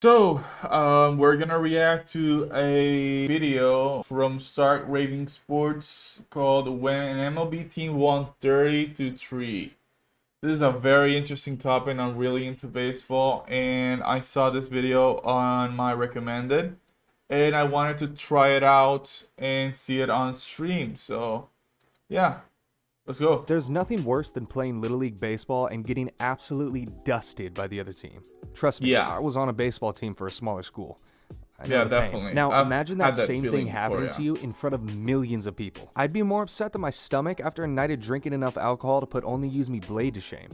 We're gonna react to a video from Stark Raving Sports called "When an MLB Team Won 30-3." This is a very interesting topic. I'm really into baseball, and I saw this video on my recommended, and I wanted to try it out and see it on stream. So, yeah, let's go. There's nothing worse than playing Little League Baseball and getting absolutely dusted by the other team. Trust me, Yeah. I was on a baseball team for a smaller school. I know Yeah, the pain. definitely. Now, I've imagine had that same feeling thing happening before, to you in front of millions of people. I'd be more upset than my stomach after a night of drinking enough alcohol to put Only Use Me Blade to shame.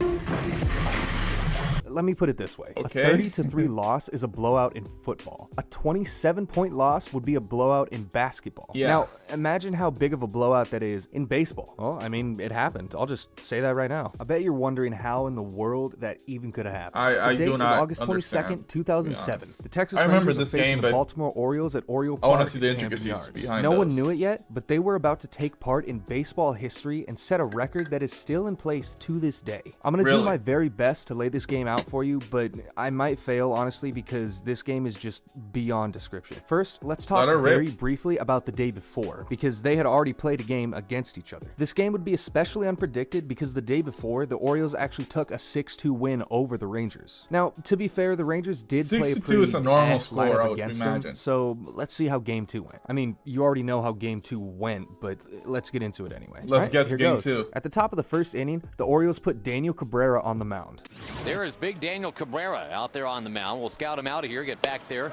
Let me put it this way. Okay. A 30-3 loss is a blowout in football. A 27-point loss would be a blowout in basketball. Yeah. Now, imagine how big of a blowout that is in baseball. Well, I mean, it happened. I'll just say that right now. I bet you're wondering how in the world that even could have happened. I the date do not is August 22nd, understand, 2007. The Texas I remember Rangers this are facing game, the but Baltimore Orioles at Oriole I wanna Park see the at Camden intricacies Yards. behind No one those. knew it yet, but they were about to take part in baseball history and set a record that is still in place to this day. I'm going to do Really? my very best to lay this game out for you, but I might fail, honestly, because this game is just beyond description. First, let's talk Let her rip. very briefly about the day before, because they had already played a game against each other. This game would be especially unpredicted because the day before, the Orioles actually took a 6-2 win over the Rangers. Now, to be fair, the Rangers did play a 6-2 pretty is a normal lineup score, I would against imagine. them, so let's see how game 2 went. I mean, you already know how game 2 went, but let's get into it anyway. Let's get to here game goes. 2. At the top of the first inning, the Orioles put Daniel Cabrera on the mound. There is big Daniel Cabrera out there on the mound. We'll scout him out of here, get back there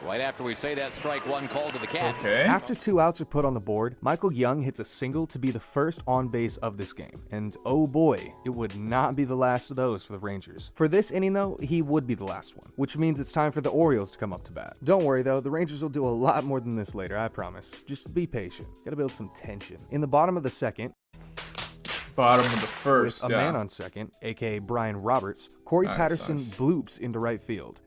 right after we say that strike one call to the cat. Okay. After 2 outs are put on the board, Michael Young hits a single to be the first on base of this game. And oh boy, it would not be the last of those for the Rangers. For this inning though, he would be the last one, which means it's time for the Orioles to come up to bat. Don't worry though, the Rangers will do a lot more than this later, I promise. Just be patient. Gotta build some tension. In the bottom of the second, Bottom of the first, with a man on second, aka Brian Roberts, Corey Nice, Patterson nice. bloops into right field.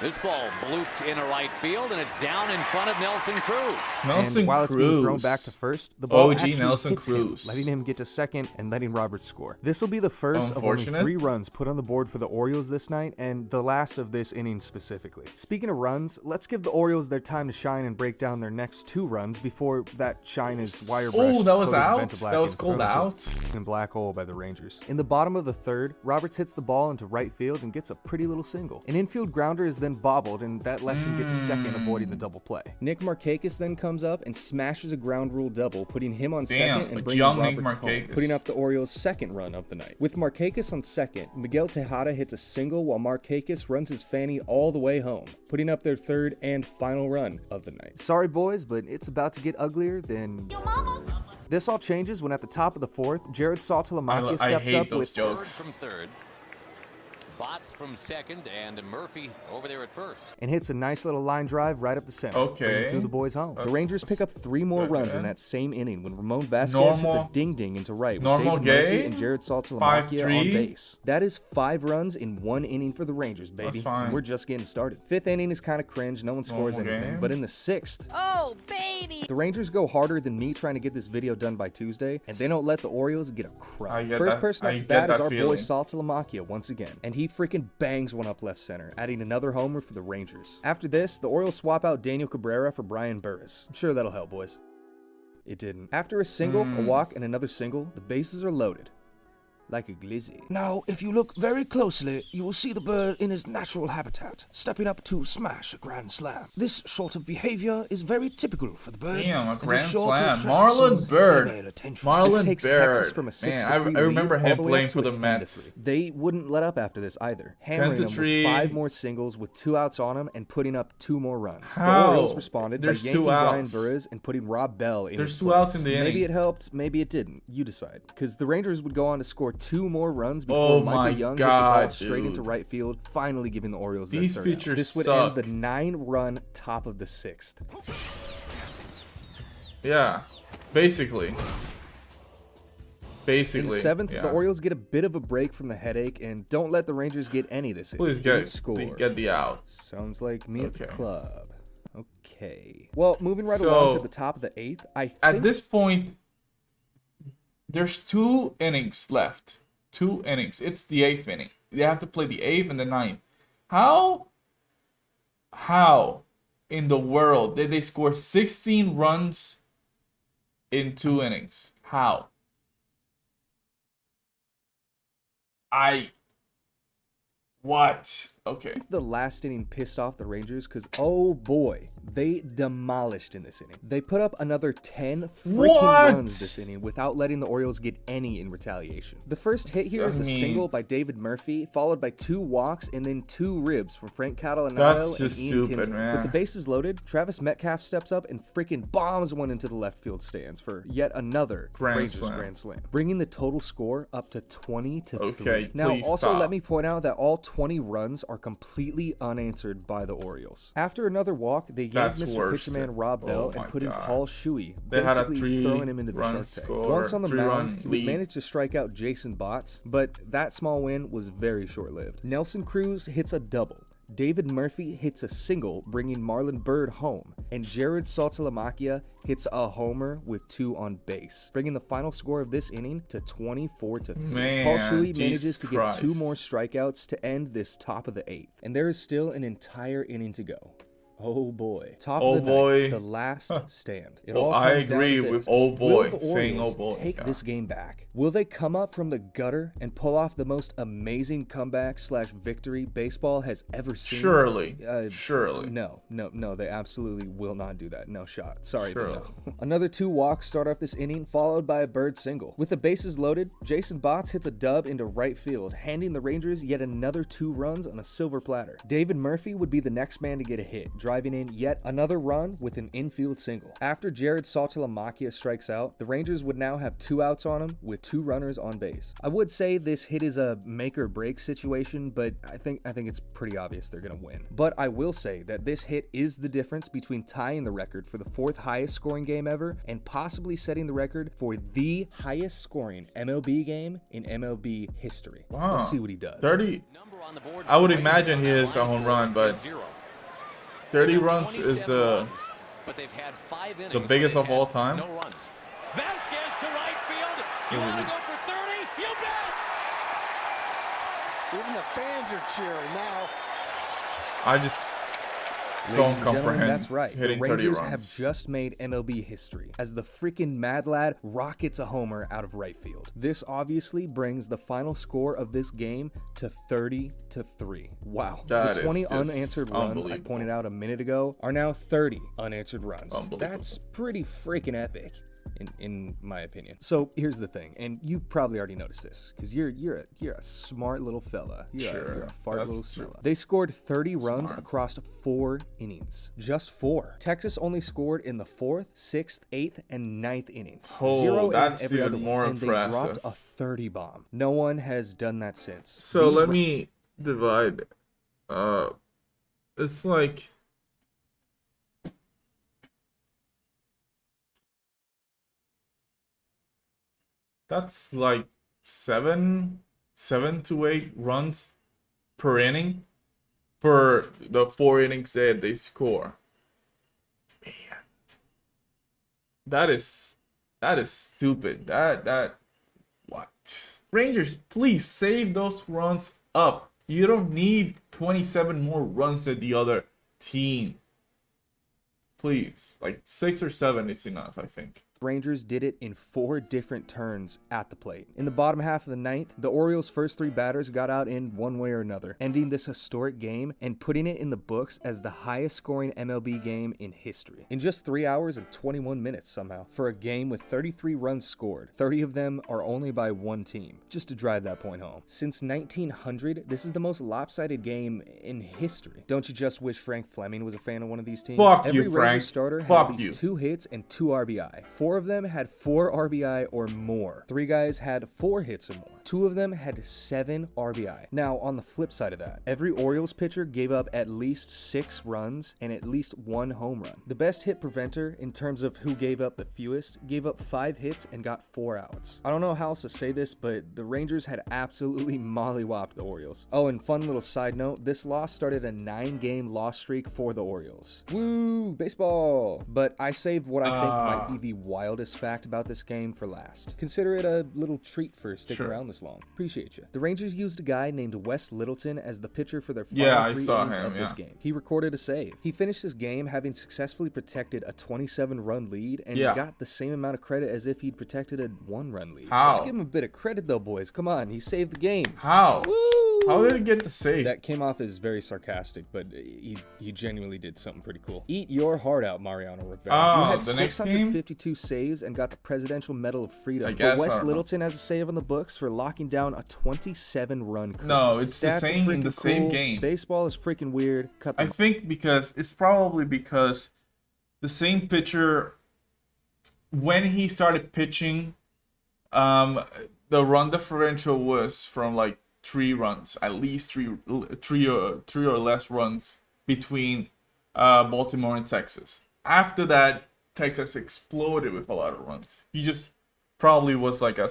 This ball blooped into right field, and it's down in front of Nelson Cruz. Nelson And while it's being thrown Cruz. back to first, the ball OG actually Nelson hits him, Cruz. letting him get to second and letting Roberts score. This will be the first of only Unfortunate. 3 runs put on the board for the Orioles this night, and the last of this inning specifically. Speaking of runs, let's give the Orioles their time to shine and break down their next 2 runs before that shine is wire brushed. Oh, that was coated in out? Venta Black That was and called thrown into out? a fucking black hole by the Rangers. In the bottom of the third, Roberts hits the ball into right field and gets a pretty little single. An infield grounder is then bobbled, and that lets him get to second, avoiding the double play. Nick Markakis then comes up and smashes a ground rule double, putting him on Damn, second a and bringing young Nick Roberts home, Markakis. putting up the Orioles' second run of the night. With Markakis on second, Miguel Tejada hits a single while Markakis runs his fanny all the way home, putting up their third and final run of the night. Sorry boys, but it's about to get uglier than... This all changes when at the top of the fourth, Jared Saltalamacchia I steps hate up those with Bird jokes. from third, Botts from second, and Murphy over there at first. and hits a nice little line drive right up the center, Okay. bringing 2 of the boys home. The Rangers pick up 3 more good, runs good. in that same inning when Ramon Vasquez hits a Normal- ding-ding into right with normal David Murphy gay? and Jared Saltalamacchia 5-3? on base. That is 5 runs in 1 inning for the Rangers, baby. That's fine. And we're just getting started. 5th inning is kind of cringe. No one scores Normal anything. game. But in the 6th, Oh, baby! the Rangers go harder than me trying to get this video done by Tuesday, and they don't let the Orioles get a I crumb. get First that- person I up to get bat is that our boy feeling. Saltalamacchia once again, and he freaking bangs one up left center, adding another homer for the Rangers. After this, the Orioles swap out Daniel Cabrera for Brian Burris. I'm sure that'll help, boys. It didn't. After a single, a walk, and another single, the bases are loaded. Like a glizzy. Now, if you look very closely, you will see the bird in his natural habitat, stepping up to smash a grand slam. This sort of behavior is very typical for the bird. Damn, a and is grand sure to slam. attract Marlon some Bird. female attention. Marlon This takes Bird. Texas from a 6 Man, to 3 I remember lead all him the way playing up for to the a 10 to Mets. 3. They wouldn't let up after this either, hammering them 10-3. with 5 more singles with 2 outs on them and putting up 2 more runs. How? The Orioles responded There's by 2 yanking Brian outs. Burris and putting Rob Bell in There's his 2 place. outs in the Maybe inning. it helped, maybe it didn't. You decide. Because the Rangers would go on to score 2 more runs before Oh my Michael Young hits a ball God, straight into dude. right field, finally giving the Orioles their These third out. pitchers This would suck. end the 9-run top of the 6th. Yeah, basically. In Basically. the 7th, yeah. the Orioles get a bit of a break from the headache and don't let the Rangers get any this inning. Please They get score. the out. Sounds like me at the Okay. club. Okay. Well, moving right So, along to the top of the 8th, I think At this point, there's 2 innings left. 2 innings. It's the 8th inning. They have to play the 8th and the 9th. How in the world did they score 16 runs in 2 innings? How? What? Okay. The last inning pissed off the Rangers because, oh boy, they demolished in this inning. They put up another 10 freaking runs this inning without letting the Orioles get any in retaliation. The first hit here is a single by David Murphy, followed by 2 walks and then 2 ribs from Frank Catalanotto and Ian Kinsler. Man. With the bases loaded, Travis Metcalf steps up and freaking bombs one into the left field stands for yet another Rangers grand slam, bringing the total score up to 20-3. Okay, now, also stop. let me point out that all 20 runs are completely unanswered by the Orioles. After another walk, they yanked Mr. Pitcherman Rob Bell and put in Paul Shuey, basically throwing him into the shark tank. Once on the mound, he would manage to strike out Jason Botts, but that small win was very short-lived. Nelson Cruz hits a double. David Murphy hits a single, bringing Marlon Byrd home, and Jared Saltalamacchia hits a homer with 2 on base, bringing the final score of this inning to 24-3. Paul Shuey manages to get 2 more strikeouts to end this top of the 8th, and there is still an entire inning to go. Oh boy. Top of the night, the last stand. It all I comes agree down to with this. oh boy, Will the saying oh Orioles boy. take this game back? Will they come up from the gutter and pull off the most amazing comeback / victory baseball has ever seen? Surely. No, they absolutely will not do that. No shot. Sorry, but no. Another 2 walks start off this inning, followed by a Bird single. With the bases loaded, Jason Botts hits a dub into right field, handing the Rangers yet another 2 runs on a silver platter. David Murphy would be the next man to get a hit, driving in yet another run with an infield single. After Jared Saltalamacchia strikes out, the Rangers would now have 2 outs on him with 2 runners on base. I would say this hit is a make or break situation, but I think it's pretty obvious they're gonna win. But I will say that this hit is the difference between tying the record for the 4th highest scoring game ever and possibly setting the record for the highest scoring MLB game in MLB history. Wow. Let's see what he does. 30. I would imagine he is a home run, but 30 runs is the biggest of all time. No runs. Vasquez to right field. You want to go for 30? You bet. Even the fans are cheering now. I just Ladies don't and gentlemen, comprehend that's right. The hitting 30 Rangers runs. have just made MLB history as the freaking Mad Lad rockets a homer out of right field. This obviously brings the final score of this game to 30-3. Wow. That the is 20 just unanswered runs I unbelievable. pointed out a minute ago are now 30 unanswered runs. Unbelievable. That's pretty freaking epic. In my opinion. So here's the thing, and you've probably already noticed this because you're a smart little fella. You're a fart little fella. They scored 30 runs across 4 innings. Just 4. Texas only scored in the 4th, 6th, 8th, and 9th innings. Oh, 0 that's in every even other more one, and impressive. they dropped a 30 bomb. No one has done that since. So let me divide. It's like that's like 7 to 8 runs per inning for the 4 innings that they score. Man, that is stupid. That what? Rangers, please save those runs up. You don't need 27 more runs than the other team. Please, like 6 or 7 is enough, I think. Rangers did it in 4 different turns at the plate. In the bottom half of the 9th, the Orioles' first 3 batters got out in one way or another, ending this historic game and putting it in the books as the highest scoring MLB game in history. In just 3 hours and 21 minutes somehow, for a game with 33 runs scored, 30 of them are only by one team, just to drive that point home. Since 1900, this is the most lopsided game in history. Don't you just wish Frank Fleming was a fan of one of these teams? Fuck Every you, Frank. Rangers starter had Fuck at least you. 2 hits and 2 RBI. 4 of them had 4 RBI or more. 3 guys had 4 hits or more. 2 of them had 7 RBI. Now, on the flip side of that, every Orioles pitcher gave up at least 6 runs and at least 1 home run. The best hit preventer, in terms of who gave up the fewest, gave up 5 hits and got 4 outs. I don't know how else to say this, but the Rangers had absolutely mollywopped the Orioles. Oh, and fun little side note, this loss started a 9-game loss streak for the Orioles. Woo, baseball! But I saved what I think might be the wildest fact about this game for last. Consider it a little treat for sticking Sure. around this long. Appreciate you. The Rangers used a guy named Wes Littleton as the pitcher for their Yeah, final I 3 saw innings him, of this yeah. game. He recorded a save. He finished this game having successfully protected a 27-run lead and Yeah. got the same amount of credit as if he'd protected a 1-run lead. How? Let's give him a bit of credit though, boys. Come on, he saved the game. How? Woo! How did he get the save? That came off as very sarcastic, but he genuinely did something pretty cool. Eat your heart out, Mariano Rivera. Oh, you had the next game? 652 saves and got the Presidential Medal of Freedom. I guess, But I Wes don't know. Littleton has a save on the books for locking down a 27-run cushion. No, it's the Stats are same in freaking the same cool. game. Baseball is freaking weird. Cut I them. think because it's probably because the same pitcher, when he started pitching, the run differential was from like 3 runs, at least three or less runs between Baltimore and Texas. After that, Texas exploded with a lot of runs. He just probably was like a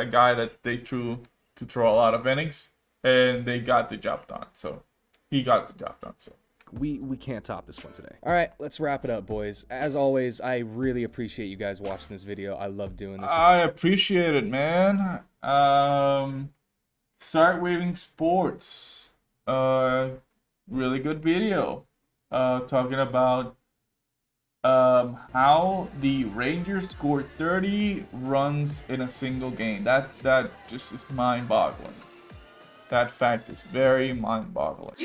guy that they threw to throw a lot of innings, and they got the job done. So he got the job done. So. We can't top this one today. All right, let's wrap it up, boys. As always, I really appreciate you guys watching this video. I love doing this. I appreciate it, man. Start Waving Sports. Really good video. Talking about how the Rangers scored 30 runs in a single game. That just is mind-boggling. That fact is very mind-boggling.